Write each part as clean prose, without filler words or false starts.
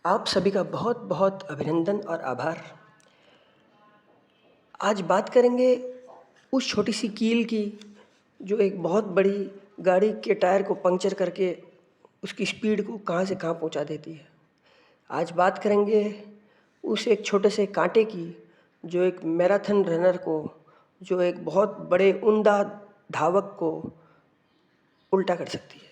आप सभी का बहुत बहुत अभिनंदन और आभार। आज बात करेंगे उस छोटी सी कील की जो एक बहुत बड़ी गाड़ी के टायर को पंक्चर करके उसकी स्पीड को कहाँ से कहाँ पहुँचा देती है। आज बात करेंगे उस एक छोटे से कांटे की जो एक मैराथन रनर को, जो एक बहुत बड़े उम्दा धावक को उल्टा कर सकती है।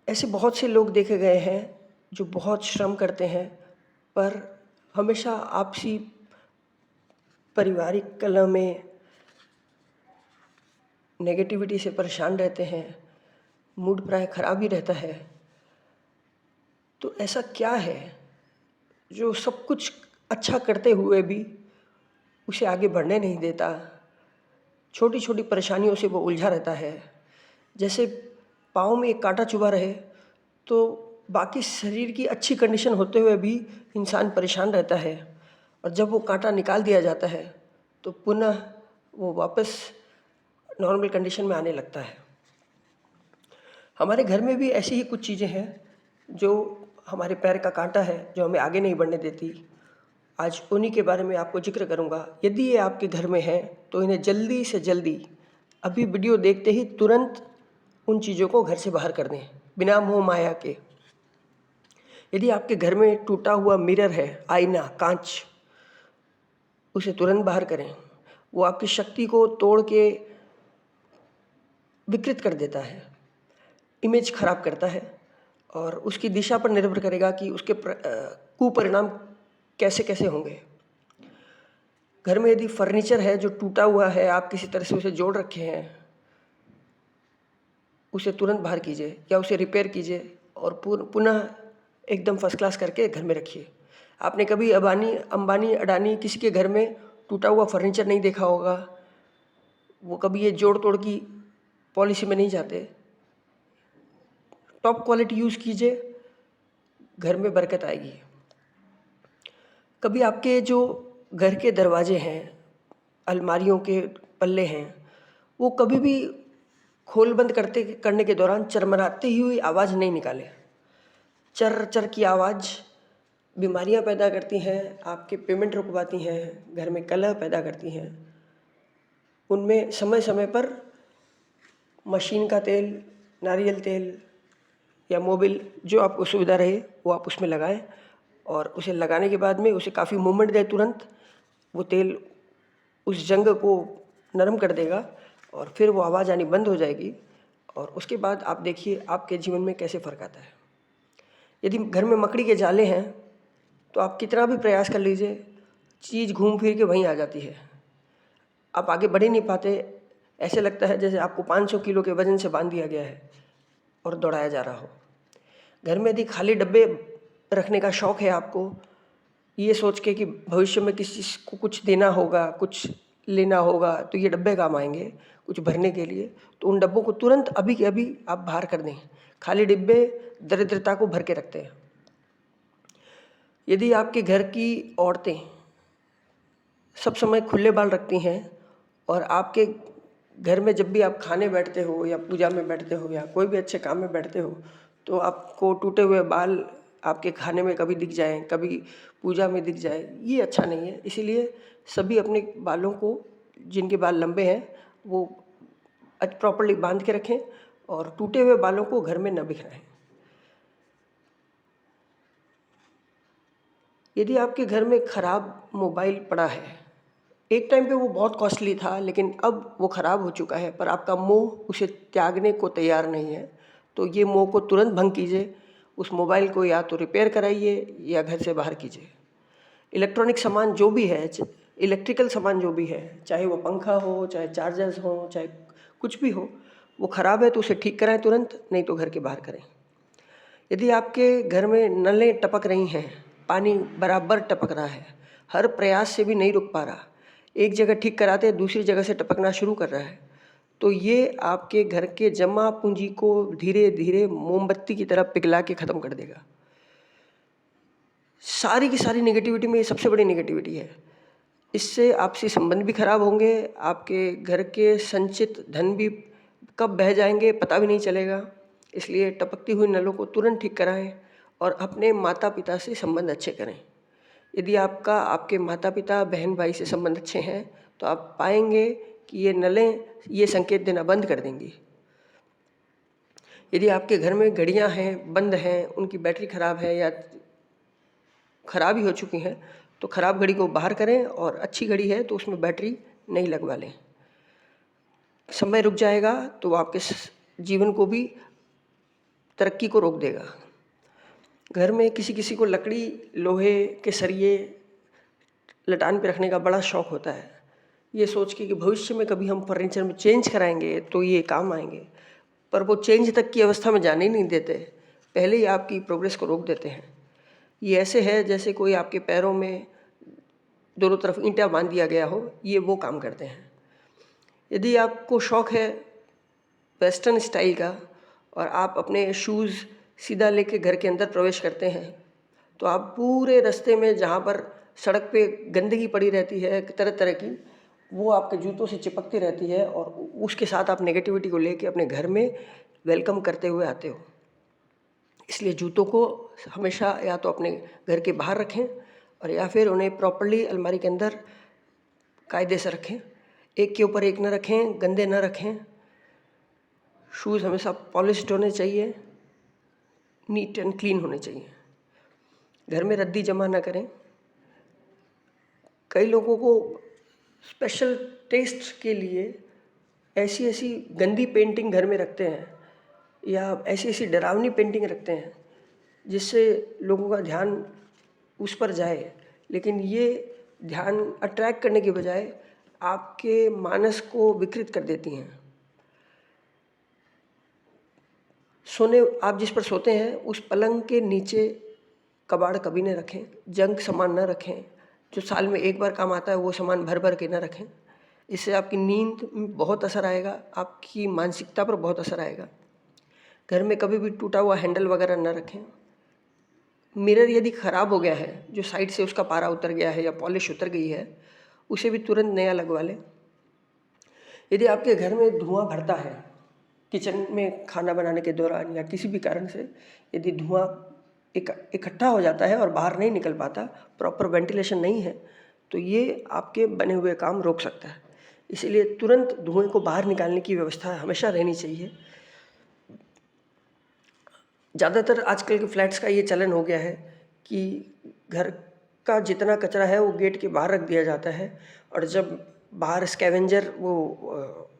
ऐसे बहुत से लोग देखे गए हैं जो बहुत श्रम करते हैं पर हमेशा आपसी पारिवारिक कलह में नेगेटिविटी से परेशान रहते हैं, मूड प्राय खराब ही रहता है। तो ऐसा क्या है जो सब कुछ अच्छा करते हुए भी उसे आगे बढ़ने नहीं देता? छोटी छोटी परेशानियों से वो उलझा रहता है। जैसे पाँव में एक कांटा चुभा रहे तो बाकी शरीर की अच्छी कंडीशन होते हुए भी इंसान परेशान रहता है, और जब वो कांटा निकाल दिया जाता है तो पुनः वो वापस नॉर्मल कंडीशन में आने लगता है। हमारे घर में भी ऐसी ही कुछ चीज़ें हैं जो हमारे पैर का कांटा है, जो हमें आगे नहीं बढ़ने देती। आज उन्हीं के बारे में आपको जिक्र करूंगा। यदि ये आपके घर में है तो इन्हें जल्दी से जल्दी अभी वीडियो देखते ही तुरंत उन चीज़ों को घर से बाहर कर दें, बिना मोह माया के। यदि आपके घर में टूटा हुआ मिरर है, आईना, कांच, उसे तुरंत बाहर करें। वो आपकी शक्ति को तोड़ के विकृत कर देता है, इमेज खराब करता है, और उसकी दिशा पर निर्भर करेगा कि उसके कुपरिणाम कैसे कैसे होंगे। घर में यदि फर्नीचर है जो टूटा हुआ है, आप किसी तरह से उसे जोड़ रखे हैं, उसे तुरंत बाहर कीजिए या उसे रिपेयर कीजिए और पुनः एकदम फर्स्ट क्लास करके घर में रखिए। आपने कभी अंबानी, अडानी किसी के घर में टूटा हुआ फर्नीचर नहीं देखा होगा। वो कभी ये जोड़ तोड़ की पॉलिसी में नहीं जाते। टॉप क्वालिटी यूज़ कीजिए, घर में बरकत आएगी। कभी आपके जो घर के दरवाजे हैं, अलमारियों के पल्ले हैं, वो कभी भी खोल बंद करने के दौरान चरमराती हुई आवाज़ नहीं निकाले। चर चर की आवाज़ बीमारियां पैदा करती हैं, आपके पेमेंट रुकवाती हैं, घर में कलह पैदा करती हैं। उनमें समय समय पर मशीन का तेल, नारियल तेल या मोबिल, जो आपको सुविधा रहे वो आप उसमें लगाएं, और उसे लगाने के बाद में उसे काफ़ी मूवमेंट दें। तुरंत वो तेल उस जंग को नरम कर देगा और फिर वो आवाज़ आनी बंद हो जाएगी, और उसके बाद आप देखिए आपके जीवन में कैसे फ़र्क आता है। यदि घर में मकड़ी के जाले हैं तो आप कितना भी प्रयास कर लीजिए, चीज़ घूम फिर के वहीं आ जाती है। आप आगे बढ़ ही नहीं पाते। ऐसे लगता है जैसे आपको 500 किलो के वजन से बांध दिया गया है और दौड़ाया जा रहा हो। घर में यदि खाली डब्बे रखने का शौक़ है आपको, ये सोच के कि भविष्य में किसी को कुछ देना होगा, कुछ लेना होगा, तो ये डब्बे काम आएंगे कुछ भरने के लिए, तो उन डब्बों को तुरंत अभी के अभी आप बाहर कर दें। खाली डिब्बे दरिद्रता को भर के रखते हैं। यदि आपके घर की औरतें सब समय खुले बाल रखती हैं और आपके घर में जब भी आप खाने बैठते हो या पूजा में बैठते हो या कोई भी अच्छे काम में बैठते हो, तो आपको टूटे हुए बाल आपके खाने में कभी दिख जाएं, कभी पूजा में दिख जाए, ये अच्छा नहीं है। इसीलिए सभी अपने बालों को, जिनके बाल लंबे हैं, वो प्रॉपर्ली बांध के रखें और टूटे हुए बालों को घर में न बिखराएं। यदि आपके घर में ख़राब मोबाइल पड़ा है, एक टाइम पे वो बहुत कॉस्टली था लेकिन अब वो ख़राब हो चुका है, पर आपका मोह उसे त्यागने को तैयार नहीं है, तो ये मोह को तुरंत भंग कीजिए। उस मोबाइल को या तो रिपेयर कराइए या घर से बाहर कीजिए। इलेक्ट्रॉनिक सामान जो भी है, इलेक्ट्रिकल सामान जो भी है, चाहे वो पंखा हो, चाहे चार्जर्स हो, चाहे कुछ भी हो, वो ख़राब है तो उसे ठीक कराएं तुरंत, नहीं तो घर के बाहर करें। यदि आपके घर में नलें टपक रही हैं, पानी बराबर टपक रहा है, हर प्रयास से भी नहीं रुक पा रहा, एक जगह ठीक कराते दूसरी जगह से टपकना शुरू कर रहा है, तो ये आपके घर के जमा पूंजी को धीरे धीरे मोमबत्ती की तरह पिघला के ख़त्म कर देगा। सारी की सारी नेगेटिविटी में ये सबसे बड़ी नेगेटिविटी है। इससे आपसी संबंध भी खराब होंगे, आपके घर के संचित धन भी कब बह जाएंगे पता भी नहीं चलेगा। इसलिए टपकती हुई नलों को तुरंत ठीक कराएं और अपने माता पिता से संबंध अच्छे करें। यदि आपके माता पिता बहन भाई से संबंध अच्छे हैं तो आप पाएंगे कि ये नलें ये संकेत देना बंद कर देंगी। यदि आपके घर में घड़ियां हैं, बंद हैं, उनकी बैटरी खराब है या खराब ही हो चुकी हैं, तो खराब घड़ी को बाहर करें और अच्छी घड़ी है तो उसमें बैटरी नई लगवा लें। समय रुक जाएगा तो आपके जीवन को भी, तरक्की को रोक देगा। घर में किसी किसी को लकड़ी, लोहे के सरिये लटान पे रखने का बड़ा शौक होता है, ये सोच के कि भविष्य में कभी हम फर्नीचर में चेंज कराएंगे तो ये काम आएंगे, पर वो चेंज तक की अवस्था में जाने ही नहीं देते, पहले ही आपकी प्रोग्रेस को रोक देते हैं। ये ऐसे है जैसे कोई आपके पैरों में दोनों तरफ ईंटा बांध दिया गया हो, ये वो काम करते हैं। यदि आपको शौक है वेस्टर्न स्टाइल का और आप अपने शूज़ सीधा लेके घर के अंदर प्रवेश करते हैं, तो आप पूरे रास्ते में जहाँ पर सड़क पे गंदगी पड़ी रहती है तरह तरह की, वो आपके जूतों से चिपकती रहती है और उसके साथ आप नेगेटिविटी को लेके अपने घर में वेलकम करते हुए आते हो। इसलिए जूतों को हमेशा या तो अपने घर के बाहर रखें और या फिर उन्हें प्रॉपर्ली अलमारी के अंदर कायदे से रखें, एक के ऊपर एक न रखें, गंदे न रखें। शूज़ हमेशा पॉलिश्ड होने चाहिए, नीट एंड क्लीन होने चाहिए। घर में रद्दी जमा ना करें। कई लोगों को स्पेशल टेस्ट के लिए ऐसी ऐसी गंदी पेंटिंग घर में रखते हैं या ऐसी ऐसी डरावनी पेंटिंग रखते हैं जिससे लोगों का ध्यान उस पर जाए, लेकिन ये ध्यान अट्रैक्ट करने के बजाय आपके मानस को विकृत कर देती हैं। आप जिस पर सोते हैं उस पलंग के नीचे कबाड़ कभी न रखें, जंक सामान न रखें, जो साल में एक बार काम आता है वो सामान भर भर के न रखें। इससे आपकी नींद में बहुत असर आएगा, आपकी मानसिकता पर बहुत असर आएगा। घर में कभी भी टूटा हुआ हैंडल वगैरह न रखें। मिरर यदि ख़राब हो गया है, जो साइड से उसका पारा उतर गया है या पॉलिश उतर गई है, उसे भी तुरंत नया लगवा लें। यदि आपके घर में धुआं भरता है, किचन में खाना बनाने के दौरान या किसी भी कारण से यदि धुआं इकट्ठा हो जाता है और बाहर नहीं निकल पाता, प्रॉपर वेंटिलेशन नहीं है, तो ये आपके बने हुए काम रोक सकता है। इसीलिए तुरंत धुएं को बाहर निकालने की व्यवस्था हमेशा रहनी चाहिए। ज़्यादातर आजकल के फ्लैट्स का ये चलन हो गया है कि घर का जितना कचरा है वो गेट के बाहर रख दिया जाता है और जब बाहर स्कैवेंजर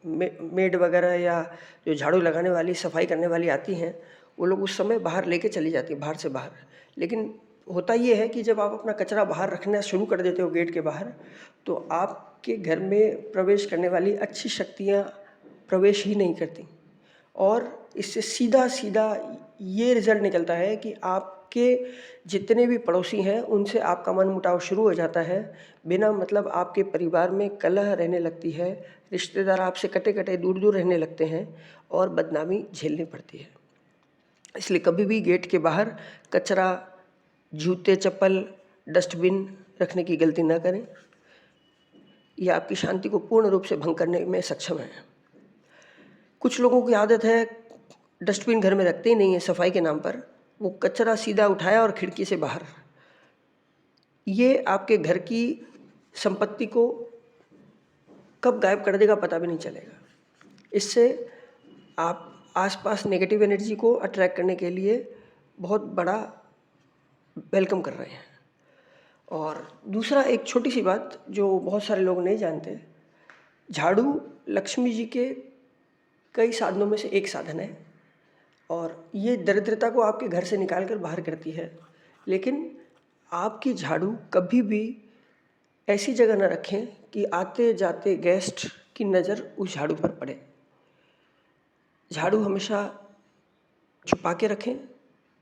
मेड वगैरह या जो झाड़ू लगाने वाली, सफाई करने वाली आती हैं, वो लोग उस समय बाहर लेके चली जाती है, बाहर से बाहर। लेकिन होता ये है कि जब आप अपना कचरा बाहर रखना शुरू कर देते हो गेट के बाहर, तो आपके घर में प्रवेश करने वाली अच्छी शक्तियाँ प्रवेश ही नहीं करती और इससे सीधा सीधा ये रिज़ल्ट निकलता है कि आपके जितने भी पड़ोसी हैं उनसे आपका मनमुटाव शुरू हो जाता है। बिना मतलब आपके परिवार में कलह रहने लगती है, रिश्तेदार आपसे कटे कटे दूर दूर रहने लगते हैं और बदनामी झेलनी पड़ती है। इसलिए कभी भी गेट के बाहर कचरा, जूते, चप्पल, डस्टबिन रखने की गलती ना करें। यह आपकी शांति को पूर्ण रूप से भंग करने में सक्षम है। कुछ लोगों की आदत है डस्टबिन घर में रखते ही नहीं है सफाई के नाम पर, वो कचरा सीधा उठाया और खिड़की से बाहर। ये आपके घर की संपत्ति को कब गायब कर देगा पता भी नहीं चलेगा। इससे आप आसपास नेगेटिव एनर्जी को अट्रैक्ट करने के लिए बहुत बड़ा वेलकम कर रहे हैं। और दूसरा एक छोटी सी बात जो बहुत सारे लोग नहीं जानते, झाड़ू लक्ष्मी जी के कई साधनों में से एक साधन है और ये दरिद्रता को आपके घर से निकाल कर बाहर करती है। लेकिन आपकी झाड़ू कभी भी ऐसी जगह न रखें कि आते जाते गेस्ट की नज़र उस झाड़ू पर पड़े। झाड़ू हमेशा छुपा के रखें,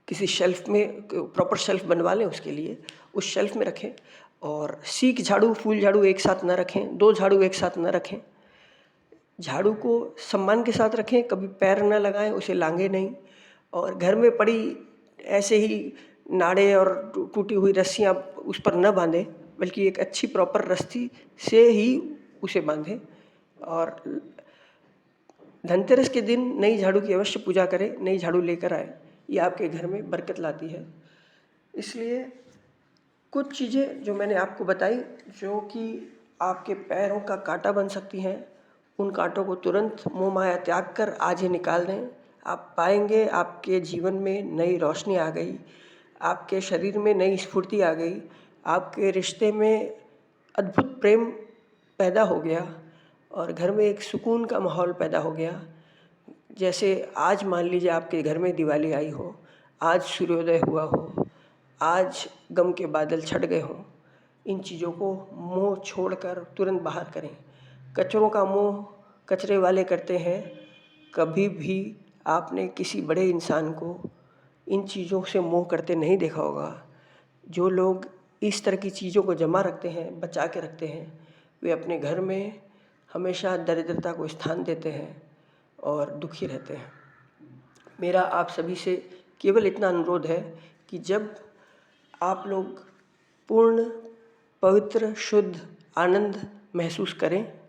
किसी शेल्फ में, प्रॉपर शेल्फ बनवा लें उसके लिए, उस शेल्फ में रखें। और सीक झाड़ू, फूल झाड़ू एक साथ न रखें, दो झाड़ू एक साथ न रखें। झाड़ू को सम्मान के साथ रखें, कभी पैर न लगाएं, उसे लांघें नहीं। और घर में पड़ी ऐसे ही नाड़े और टूटी हुई रस्सियाँ उस पर न बांधें, बल्कि एक अच्छी प्रॉपर रस्सी से ही उसे बांधें। और धनतेरस के दिन नई झाड़ू की अवश्य पूजा करें, नई झाड़ू लेकर आए, ये आपके घर में बरकत लाती है। इसलिए कुछ चीज़ें जो मैंने आपको बताई जो कि आपके पैरों का कांटा बन सकती हैं, उन कांटों को तुरंत मोह माया त्याग कर आज ही निकाल दें। आप पाएंगे आपके जीवन में नई रोशनी आ गई, आपके शरीर में नई स्फूर्ति आ गई, आपके रिश्ते में अद्भुत प्रेम पैदा हो गया और घर में एक सुकून का माहौल पैदा हो गया। जैसे आज मान लीजिए आपके घर में दिवाली आई हो, आज सूर्योदय हुआ हो, आज गम के बादल छट गए हों, इन चीज़ों को मोह छोड़कर तुरंत बाहर करें। कचरों का मोह कचरे वाले करते हैं। कभी भी आपने किसी बड़े इंसान को इन चीज़ों से मोह करते नहीं देखा होगा। जो लोग इस तरह की चीज़ों को जमा रखते हैं, बचा के रखते हैं, वे अपने घर में हमेशा दरिद्रता को स्थान देते हैं और दुखी रहते हैं। मेरा आप सभी से केवल इतना अनुरोध है कि जब आप लोग पूर्ण पवित्र शुद्ध आनंद महसूस करें,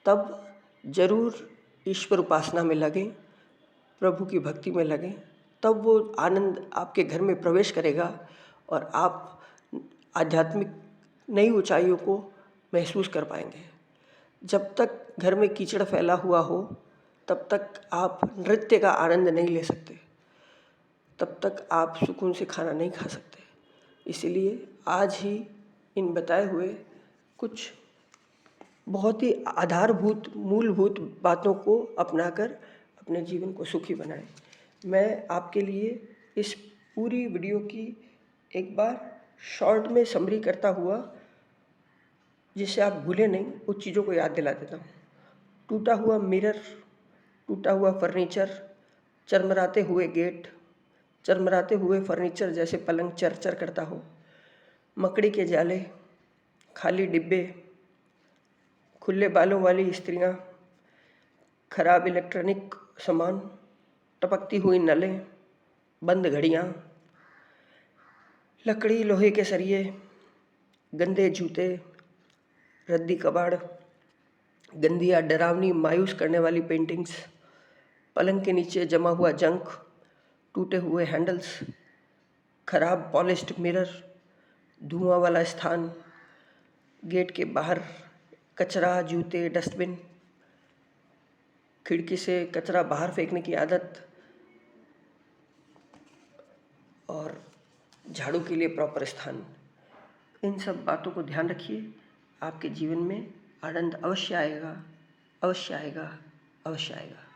तब ज़रूर ईश्वर उपासना में लगें, प्रभु की भक्ति में लगें। तब वो आनंद आपके घर में प्रवेश करेगा और आप आध्यात्मिक नई ऊंचाइयों को महसूस कर पाएंगे। जब तक घर में कीचड़ फैला हुआ हो, तब तक आप नृत्य का आनंद नहीं ले सकते, तब तक आप सुकून से खाना नहीं खा सकते। इसलिए आज ही इन बताए हुए कुछ बहुत ही आधारभूत मूलभूत बातों को अपनाकर अपने जीवन को सुखी बनाएं। मैं आपके लिए इस पूरी वीडियो की एक बार शॉर्ट में समरी करता हुआ, जिससे आप भूलें नहीं, उस चीज़ों को याद दिला देता हूँ। टूटा हुआ मिरर, टूटा हुआ फर्नीचर, चरमराते हुए गेट, चरमराते हुए फर्नीचर जैसे पलंग चर-चर करता हो, मकड़ी के जाले, खाली डिब्बे, खुले बालों वाली स्त्रियाँ, खराब इलेक्ट्रॉनिक सामान, टपकती हुई नलें, बंद घड़ियाँ, लकड़ी लोहे के सरिये, गंदे जूते, रद्दी कबाड़, गंदी या डरावनी मायूस करने वाली पेंटिंग्स, पलंग के नीचे जमा हुआ जंक, टूटे हुए हैंडल्स, खराब पॉलिश्ड मिरर, धुआं वाला स्थान, गेट के बाहर कचरा, जूते, डस्टबिन, खिड़की से कचरा बाहर फेंकने की आदत और झाड़ू के लिए प्रॉपर स्थान। इन सब बातों को ध्यान रखिए, आपके जीवन में आनंद अवश्य आएगा, अवश्य आएगा, अवश्य आएगा।